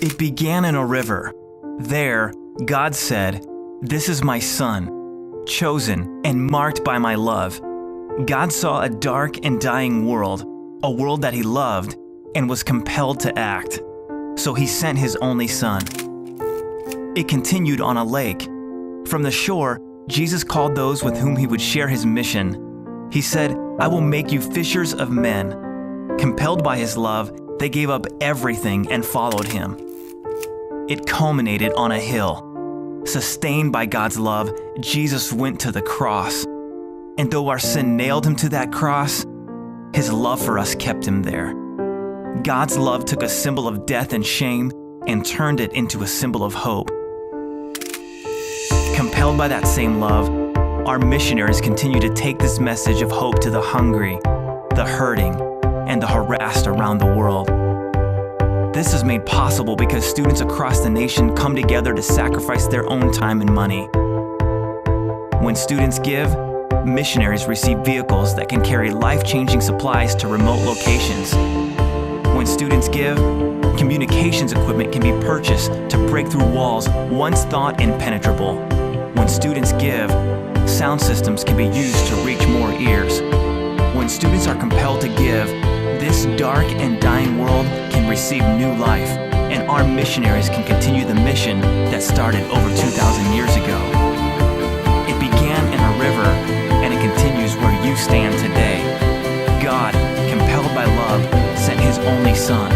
It began in a river. There, God said, "This is my Son, chosen and marked by my love." God saw a dark and dying world, a world that he loved, and was compelled to act. So he sent his only Son. It continued on a lake. From the shore, Jesus called those with whom he would share his mission. He said, "I will make you fishers of men." Compelled by his love, they gave up everything and followed him. It culminated on a hill. Sustained by God's love, Jesus went to the cross. And though our sin nailed him to that cross, his love for us kept him there. God's love took a symbol of death and shame and turned it into a symbol of hope. Compelled by that same love, our missionaries continue to take this message of hope to the hungry, the hurting, and the harassed around the world. This is made possible because students across the nation come together to sacrifice their own time and money. When students give, missionaries receive vehicles that can carry life-changing supplies to remote locations. When students give, communications equipment can be purchased to break through walls once thought impenetrable. When students give, sound systems can be used to reach more ears. When students are compelled to give, this dark and dying world can receive new life, and our missionaries can continue the mission that started over 2,000 years ago. It began in a river, and it continues where you stand today. God, compelled by love, sent his only Son.